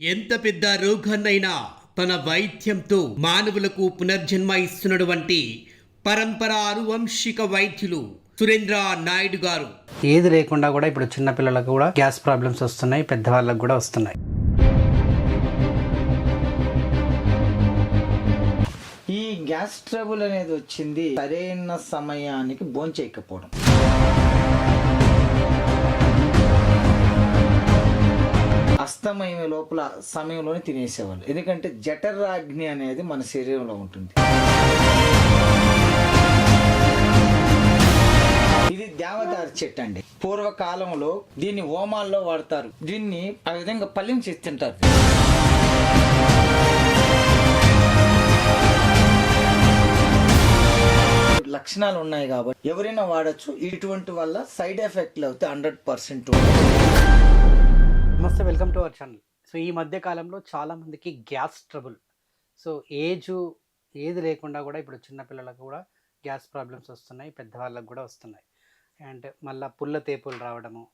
ఎంత పెద్ద రోగాన్నైనా తన వైద్యంతో మానవులకు పునర్జన్మ ఇస్తున్నటువంటి పరంపర అనువంశిక వైద్యులు సురేంద్ర నాయుడు గారు. ఏది లేకుండా కూడా ఇప్పుడు చిన్న పిల్లలకు కూడా గ్యాస్ ప్రాబ్లమ్స్ వస్తున్నాయి, పెద్దవాళ్ళకు కూడా వస్తున్నాయి. ఈ గ్యాస్ ట్రబుల్ అనేది వచ్చింది సరైన సమయానికి భోంచేయకపోవడం. అస్తమయం లోపల సమయంలోనే తినేసేవాళ్ళు, ఎందుకంటే జఠరాగ్ని అనేది మన శరీరంలో ఉంటుంది. ఇది దేవదారు చెట్టు అండి. పూర్వకాలంలో దీన్ని హోమాల్లో వాడతారు. దీన్ని ఆ విధంగా పల్లెం చేసి తింటారు. లక్షణాలు ఉన్నాయి కాబట్టి ఎవరైనా వాడచ్చు. ఇటువంటి వల్ల సైడ్ ఎఫెక్ట్లు అవుతాయి 100%. నమస్తే, welcome to our channel. So ఈ మధ్య కాలంలో చాలా మందికి గ్యాస్ ట్రబుల్, సో ఏది లేకుండా కూడా ఇప్పుడు చిన్న పిల్లలకు కూడా గ్యాస్ ప్రాబ్లమ్స్ వస్తున్నాయి, పెద్దవాళ్ళకు కూడా వస్తున్నాయి. అండ్ మళ్ళీ పుల్ల తేపులు రావడము,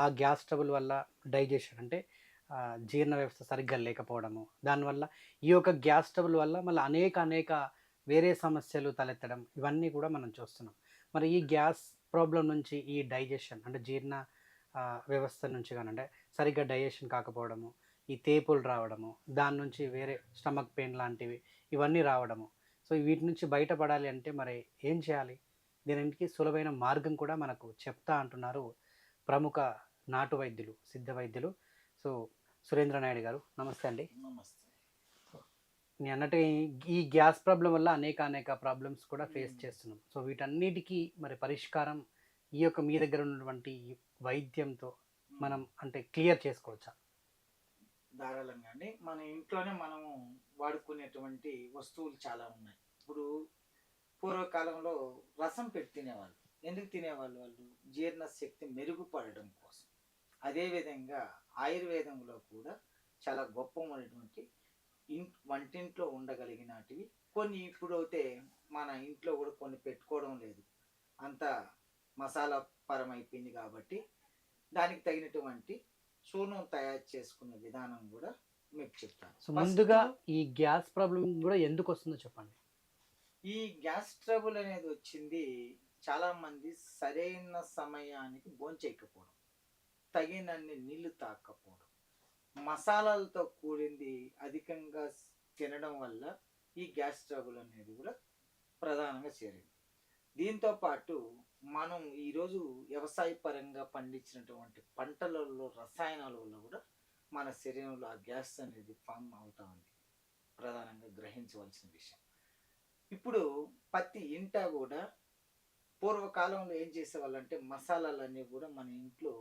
ఆ గ్యాస్ ట్రబుల్ వల్ల డైజెషన్ అంటే జీర్ణ వ్యవస్థ సరిగ్గా లేకపోవడము, దానివల్ల ఈ యొక్క గ్యాస్ ట్రబుల్ వల్ల మళ్ళీ అనేక వేరే సమస్యలు తలెత్తడం, ఇవన్నీ కూడా మనం చూస్తున్నాం. మరి ఈ గ్యాస్ ప్రాబ్లం నుంచి ఈ డైజెషన్ అంటే జీర్ణ వ్యవస్థ నుంచి కానీ అంటే సరిగ్గా డైజెషన్ కాకపోవడము, ఈ తేపులు రావడము, దాని నుంచి వేరే స్టమక్ పెయిన్ లాంటివి ఇవన్నీ రావడము, సో వీటి నుంచి బయటపడాలి అంటే మరి ఏం చేయాలి? దీనికి సులభమైన మార్గం కూడా మనకు చెప్తా అంటున్నారు ప్రముఖ నాటు వైద్యులు, సిద్ధ వైద్యులు. సో సురేంద్ర నాయుడు గారు, నమస్తే అండి. నమస్తే. నేను అన్నట్టు ఈ గ్యాస్ ప్రాబ్లం వల్ల అనేక ప్రాబ్లమ్స్ కూడా ఫేస్ చేస్తున్నాం. సో వీటన్నిటికీ మరి పరిష్కారం ఈ యొక్క మీ దగ్గర ఉన్నటువంటి వైద్యంతో మనం అంటే క్లియర్ చేసుకోవచ్చా? ధారాళంగా అండి. మన ఇంట్లోనే మనము వాడుకునేటువంటి వస్తువులు చాలా ఉన్నాయి. ఇప్పుడు పూర్వకాలంలో రసం పెట్టి తినేవాళ్ళు. ఎందుకు తినేవాళ్ళు? వాళ్ళు జీర్ణ శక్తి మెరుగుపడడం కోసం. అదేవిధంగా ఆయుర్వేదంలో కూడా చాలా గొప్పమైనటువంటి వంటింట్లో ఉండగలిగినటివి కొన్ని ఇప్పుడు అయితే మన ఇంట్లో కూడా కొన్ని పెట్టుకోవడం లేదు, అంతా మసాలా పరం అయిపోయింది. కాబట్టి దానికి తగినటువంటి చూర్ణం తయారు చేసుకునే విధానం కూడా మీకు చెప్తాను. సో ముందుగా ఈ గ్యాస్ ప్రాబ్లం కూడా ఎందుకు వస్తుందో చెప్పండి. ఈ గ్యాస్ ట్రబుల్ అనేది వచ్చింది చాలా మంది సరైన సమయానికి భోంచేయకపోవడం, తగినన్ని నీళ్లు తాగకపోవడం, మసాలాలతో కూడింది అధికంగా తినడం వల్ల ఈ గ్యాస్ ట్రబుల్ అనేది కూడా ప్రధానంగా చేరింది. దీంతో పాటు మనం ఈరోజు వ్యవసాయ పరంగా పండించినటువంటి పంటలలో రసాయనాల వల్ల కూడా మన శరీరంలో ఆ గ్యాస్ అనేది ఫామ్ అవుతా ఉంది, ప్రధానంగా గ్రహించవలసిన విషయం. ఇప్పుడు ప్రతి ఇంట కూడా పూర్వకాలంలో ఏం చేసేవాళ్ళంటే మసాలాలన్నీ కూడా మన ఇంట్లో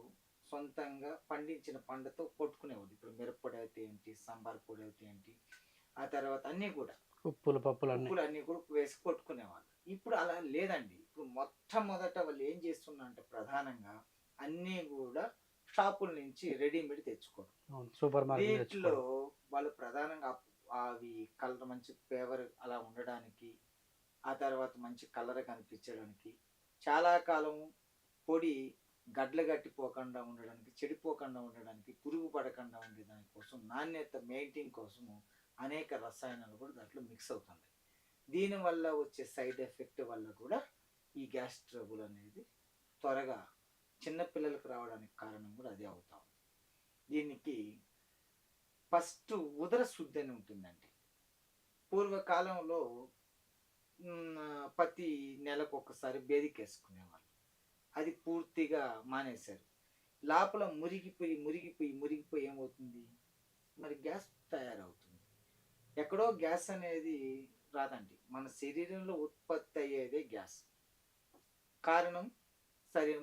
సొంతంగా పండించిన పంటతో కొట్టుకునేవాళ్ళు. ఇప్పుడు మిరప్పొడి అయితే ఏంటి, సాంబార్ పొడి అయితే ఏంటి, ఆ తర్వాత అన్నీ కూడా ఉప్పులు పప్పులు అన్నీ కూడా వేసి కొట్టుకునేవాళ్ళు. ఇప్పుడు అలా లేదండి. ఇప్పుడు మొట్టమొదట వాళ్ళు ఏం చేస్తున్నారంటే ప్రధానంగా అన్నీ కూడా షాపుల నుంచి రెడీమేడ్ తెచ్చుకోవడం. సూపర్ మార్కెట్ వీటిలో వాళ్ళు ప్రధానంగా అవి కలర్ మంచి పేవర్ అలా ఉండడానికి, ఆ తర్వాత మంచి కలర్ కనిపించడానికి, చాలా కాలం పొడి గడ్డలు గట్టిపోకుండా ఉండడానికి, చెడిపోకుండా ఉండడానికి, పురుగు పడకుండా ఉండడానికి కోసం, నాణ్యత మెయింటైన్ కోసము అనేక రసాయనాలు కూడా దాంట్లో మిక్స్ అవుతుంది. దీనివల్ల వచ్చే సైడ్ ఎఫెక్ట్ వల్ల కూడా ఈ గ్యాస్ ట్రబుల్ అనేది త్వరగా చిన్నపిల్లలకు రావడానికి కారణం కూడా అదే అవుతా ఉంది. దీనికి ఫస్ట్ ఉదర శుద్ధి అని ఉంటుందండి. పూర్వకాలంలో ప్రతి నెలకు ఒకసారి బేదికేసుకునేవాళ్ళు, అది పూర్తిగా మానేశారు. లోపల మురిగిపోయి ఏమవుతుంది, మరి గ్యాస్ తయారవుతుంది. ఎక్కడో గ్యాస్ అనేది రాదండి, మన శరీరంలో ఉత్పత్తి అయ్యేదే గ్యాస్. కారణం సరే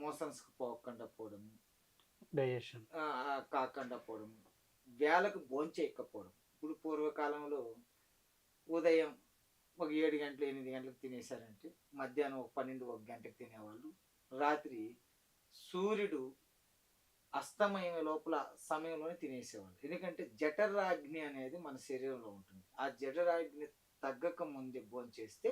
మోషన్స్కి పోకుండా పోవడము, డైజెషన్ కాకుండా పోవడము, వేళకు భోంచేయకపోవడం. ఇప్పుడు పూర్వకాలంలో ఉదయం ఒక 7 గంటలు 8 గంటలకు తినేశారంటే మధ్యాహ్నం ఒక 12-1 గంటకు తినేవాళ్ళు. రాత్రి సూర్యుడు అస్తమయం లోపల సమయంలోనే తినేసేవాళ్ళు, ఎందుకంటే జఠరాగ్ని అనేది మన శరీరంలో ఉంటుంది. ఆ జఠరాగ్ని తగ్గక ముందే భోంచేస్తే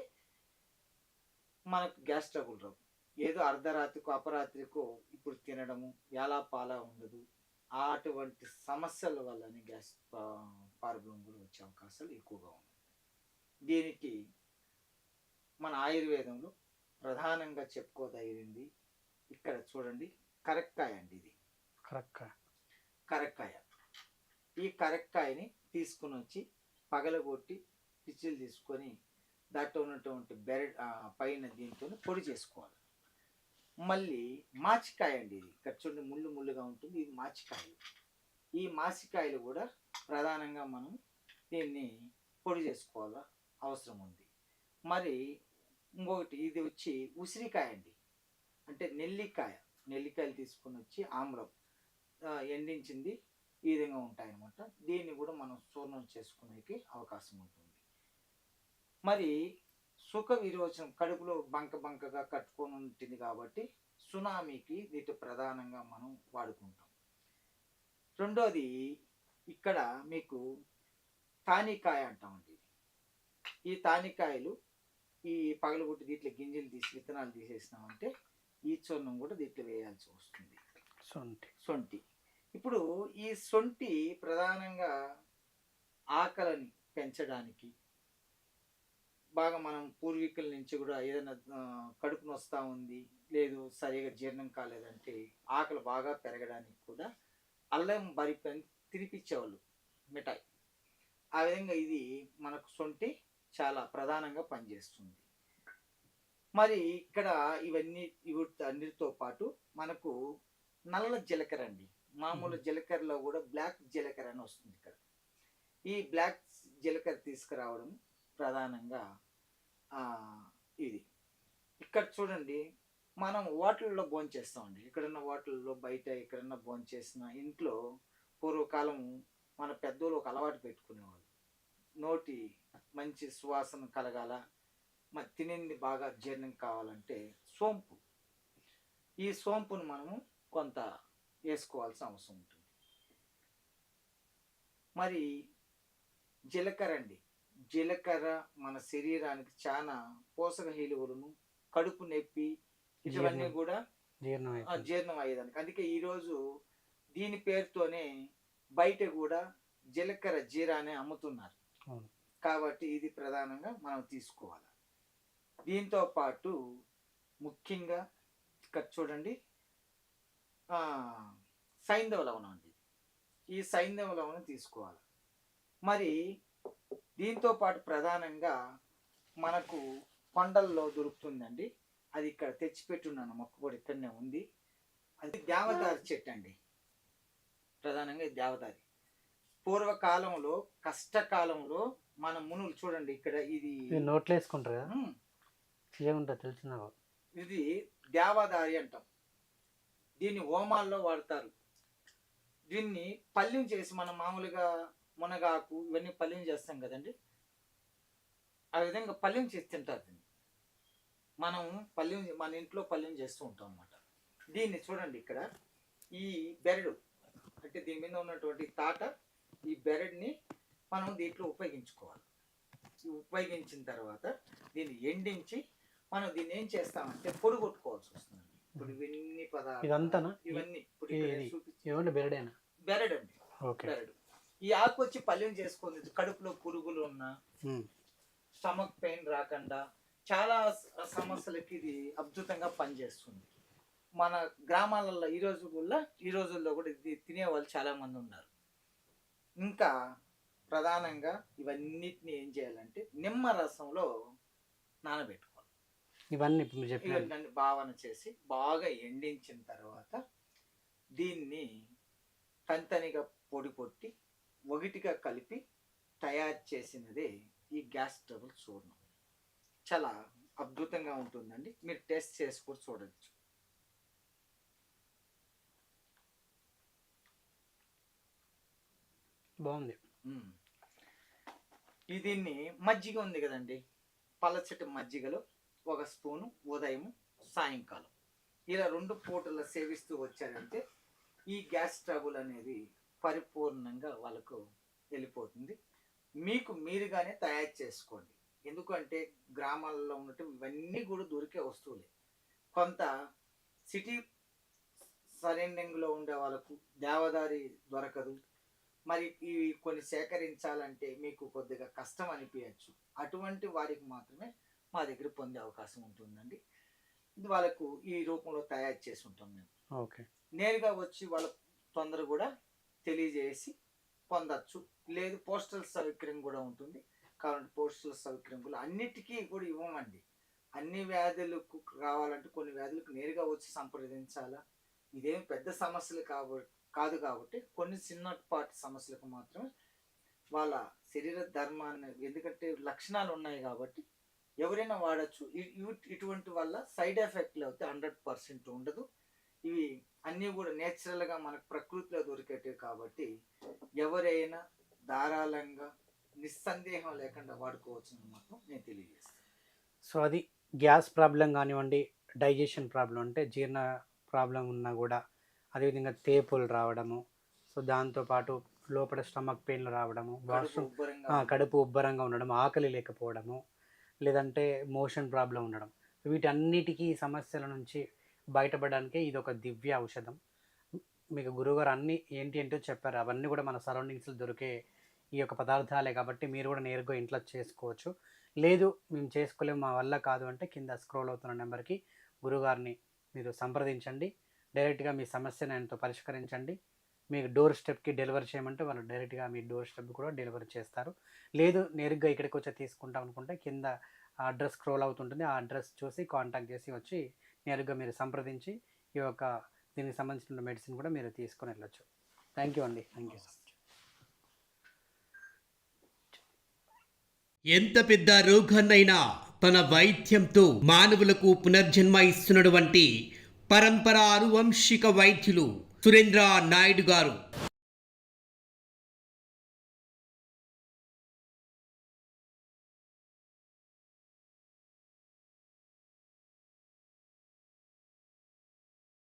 మనకు గ్యాస్ ట్రబుల్ రావు. ఏదో అర్ధరాత్రికో అపరాత్రికో ఇప్పుడు తినడము, ఎలా పాలా ఉండదు, అటువంటి సమస్యల వల్లనే గ్యాస్ ప్రాబ్లం కూడా వచ్చే అవకాశాలు ఎక్కువగా ఉన్నాయి. దీనికి మన ఆయుర్వేదంలో ప్రధానంగా చెప్పుకోదగినది ఇక్కడ చూడండి, కరక్కాయ అండి. ఇది కరెక్ట్. కరక్కాయ. ఈ కరక్కాయని తీసుకుని వచ్చి పగలగొట్టి పిచ్చిలు తీసుకొని దాంట్లో ఉన్నటువంటి పైన దీంతో పొడి చేసుకోవాలి. మళ్ళీ మాచికాయ అండి. ఇది ఇక్కడ చూడండి, ముళ్ళు ముళ్ళుగా ఉంటుంది. ఇది మాచికాయలు. ఈ మాచికాయలు కూడా ప్రధానంగా మనం దీన్ని పొడి చేసుకోవాల అవసరం ఉంది. మరి ఇంకొకటి ఇది వచ్చి ఉసిరికాయ అండి, అంటే నెల్లికాయ. నెల్లికాయలు తీసుకొని వచ్చి ఆమ్లం ఎండించింది ఈ విధంగా ఉంటాయన్నమాట. దీన్ని కూడా మనం చూర్ణం చేసుకునేకి అవకాశం ఉంటుంది. మరి సుఖ విరోచనం, కడుపులో బంకగా కట్టుకొని ఉంటుంది కాబట్టి సునామీకి దీంట్లో ప్రధానంగా మనం వాడుకుంటాం. రెండోది ఇక్కడ మీకు తానికాయ అంటామండి. ఈ తానికాయలు ఈ పగలగొట్టి దీంట్లో గింజలు తీసి విత్తనాలు తీసేసినామంటే ఈ చూర్ణం కూడా దీంట్లో వేయాల్సి వస్తుంది. సొంటి. ఇప్పుడు ఈ సొంటి ప్రధానంగా ఆకలిని పెంచడానికి, బాగా మనం పూర్వీకుల నుంచి కూడా ఏదైనా కడుపు నొస్తా ఉంది, లేదు సరిగా జీర్ణం కాలేదంటే ఆకలి బాగా పెరగడానికి కూడా అల్లం బరిపని తినిపించేవాళ్ళు మిఠాయి. ఆ విధంగా ఇది మనకు సొంటి చాలా ప్రధానంగా పనిచేస్తుంది. మరి ఇక్కడ ఇవన్నీ అన్నిటితో పాటు మనకు నల్ల జీలకర్ర అండి. మామూలు జీలకర్రలో కూడా బ్లాక్ జీలకర్ర అని వస్తుంది. ఇక్కడ ఈ బ్లాక్ జీలకర్ర తీసుకురావడం ప్రధానంగా ఇది. ఇక్కడ చూడండి, మనం హోటల్లో భోంచేస్తామండి. ఇక్కడున్న హోటల్లో, బయట ఎక్కడన్నా భోంచేసిన ఇంట్లో పూర్వకాలం మన పెద్దోళ్ళు ఒక అలవాటు పెట్టుకునేవాళ్ళు. నోటి మంచి సువాసన కలగాల, మరి తినింది బాగా జీర్ణం కావాలంటే సోంపు. ఈ సోంపును మనము కొంత వేసుకోవాల్సిన అవసరం ఉంటుంది. మరి జీలకర్ర అండి. జీలకర్ర మన శరీరానికి చాలా పోషక విలువలను, కడుపు నొప్పి ఇవన్నీ కూడా జీర్ణం అయ్యేదానికి. అందుకే ఈరోజు దీని పేరుతోనే బయట కూడా జీలకర్ర జీరా అనే అమ్ముతున్నారు. కాబట్టి ఇది ప్రధానంగా మనం తీసుకోవాలి. దీంతో పాటు ముఖ్యంగా ఇక్కడ చూడండి, సైంధవ లవణం అండి. ఈ సైంధవ లవణం తీసుకోవాలి. మరి దీంతో పాటు ప్రధానంగా మనకు కొండల్లో దొరుకుతుందండి. అది ఇక్కడ తెచ్చిపెట్టున్నాను, మొక్క కూడా ఇక్కడనే ఉంది. అది దేవదారి చెట్టు అండి. ప్రధానంగా ఇది దేవదారి. పూర్వకాలంలో కష్టకాలంలో మన మునులు చూడండి, ఇక్కడ ఇది నోట్లో వేసుకుంటారు కదా, ఏముంటుంది తెలిసిన. ఇది దేవదారి అంటాం. దీన్ని హోమాల్లో వాడతారు. దీన్ని పల్యం చేసి మనం మామూలుగా మునగాకు ఇవన్నీ పల్యం చేస్తాం కదండి, ఆ విధంగా పల్యం చేసి తింటారు. దీన్ని మనం పల్యం, మన ఇంట్లో పల్యం చేస్తూ ఉంటాం అన్నమాట. దీన్ని చూడండి, ఇక్కడ ఈ బెరడు అంటే దీని మీద ఉన్నటువంటి తాట, ఈ బెరడుని మనం దీంట్లో ఉపయోగించుకోవాలి. ఉపయోగించిన తర్వాత దీన్ని ఎండించి మనం దీన్ని ఏం చేస్తామంటే పొడి కొట్టుకోవాల్సి వస్తుంది. ఇప్పుడు ఇవన్నీ పదార్థాలు ఇవన్నీ బెరడేనా? బెరడు అండి, బెరడు. ఈ ఆకు వచ్చి పల్యం చేసుకుంది. కడుపులో పురుగులు ఉన్నా, స్టమక్ పెయిన్ రాకుండా చాలా సమస్యలకి ఇది అద్భుతంగా పనిచేస్తుంది. మన గ్రామాలలో ఈ రోజుల్లో కూడా ఇది తినే వాళ్ళు చాలా మంది ఉన్నారు. ఇంకా ప్రధానంగా ఇవన్నిటిని ఏం చేయాలంటే నిమ్మ రసంలో నానబెట్టుకోవాలి. ఇవన్నీ భావన చేసి బాగా ఎండించిన తర్వాత దీన్ని తంతనిగా పొడి పొట్టి ఒకటిగా కలిపి తయారు చేసినదే ఈ గ్యాస్ ట్రబుల్ చూర్ణం. చాలా అద్భుతంగా ఉంటుందండి. మీరు టేస్ట్ చేసి కూడా చూడవచ్చు. బాగుంది. దీన్ని మజ్జిగ ఉంది కదండి, పలచటి మజ్జిగలో ఒక స్పూను ఉదయం సాయంకాలం ఇలా 2 పూటలు సేవిస్తూ వచ్చారంటే ఈ గ్యాస్ ట్రబుల్ అనేది పరిపూర్ణంగా వాళ్ళకు వెళ్ళిపోతుంది. మీకు మీరుగానే తయారు చేసుకోండి. ఎందుకంటే గ్రామాలలో ఉన్నట్టు ఇవన్నీ కూడా దొరికే వస్తువులే. కొంత సిటీ సరౌండింగ్లో ఉండే వాళ్ళకు దేవదారి దొరకదు, మరి ఇవి కొన్ని సేకరించాలంటే మీకు కొద్దిగా కష్టం అనిపించచ్చు. అటువంటి వారికి మాత్రమే మా దగ్గర పొందే అవకాశం ఉంటుందండి. ఇది వాళ్ళకు ఈ రూపంలో తయారు చేసి ఉంటాం మేము. ఓకే. నేరుగా వచ్చి వాళ్ళ తొందర కూడా తెలియజేసి పొందచ్చు. లేదు పోస్టల్ సౌకర్యం కూడా ఉంటుంది. కాబట్టి పోస్టల్ సౌకర్యం కూడా అన్నిటికీ కూడా ఇవ్వమండి. అన్ని వ్యాధులకు కావాలంటే కొన్ని వ్యాధులకు నేరుగా వచ్చి సంప్రదించాలా. ఇదేమి పెద్ద సమస్యలు కాదు కాబట్టి కొన్ని చిన్నపాటి సమస్యలకు మాత్రమే వాళ్ళ శరీర ధర్మాన్ని, ఎందుకంటే లక్షణాలు ఉన్నాయి కాబట్టి ఎవరైనా వాడచ్చు. ఇటువంటి వల్ల సైడ్ ఎఫెక్ట్లు అయితే 100% ఉండదు. ఇవి అన్నీ కూడా నేచురల్గా మనకు ప్రకృతిలో దొరికేటివి కాబట్టి ఎవరైనా ధారాళంగా నిస్సందేహం లేకుండా వాడుకోవచ్చని మాత్రం నేను తెలియజేస్తాను. సో అది గ్యాస్ ప్రాబ్లం కానివ్వండి, డైజెషన్ ప్రాబ్లం అంటే జీర్ణ ప్రాబ్లం ఉన్నా కూడా, అదేవిధంగా తేపులు రావడము, సో దాంతోపాటు లోపల స్టమక్ పెయిన్లు రావడము, వాష్రూమ్ కడుపు ఉబ్బరంగా ఉండడం, ఆకలి లేకపోవడము, లేదంటే మోషన్ ప్రాబ్లం ఉండడం, వీటన్నిటికీ సమస్యల నుంచి బయటపడడానికి ఇది ఒక దివ్య ఔషధం. మీకు గురువుగారు అన్నీ ఏంటో చెప్పారు. అవన్నీ కూడా మన సరౌండింగ్స్లో దొరికే ఈ యొక్క పదార్థాలే కాబట్టి మీరు కూడా నేరుగా ఇంట్లో చేసుకోవచ్చు. లేదు మేము చేసుకోలేము, మా వల్ల కాదు అంటే కింద స్క్రోల్ అవుతున్న నెంబర్కి గురువుగారిని మీరు సంప్రదించండి. డైరెక్ట్గా మీ సమస్యను ఆయనతో పరిష్కరించండి. మీకు డోర్ స్టెప్కి డెలివరీ చేయమంటే వాళ్ళు డైరెక్ట్గా మీ డోర్ స్టెప్ కూడా డెలివరీ చేస్తారు. లేదు నేరుగా ఇక్కడికి వచ్చి తీసుకుంటాం అనుకుంటే కింద అడ్రస్ స్క్రోల్ అవుతుంటుంది. ఆ అడ్రస్ చూసి కాంటాక్ట్ చేసి వచ్చి నేరుగా మీరు సంప్రదించి ఈ యొక్క దీనికి సంబంధించిన మెడిసిన్ కూడా మీరు తీసుకొని వెళ్ళొచ్చు. థ్యాంక్ యూ అండి. Thank you so much. ఎంత పెద్ద రోగాన్నైనా తన వైద్యంతో మానవులకు పునర్జన్మ ఇస్తున్నటువంటి పరంపర అనువంశిక వైద్యులు సురేంద్ర నాయుడు గారు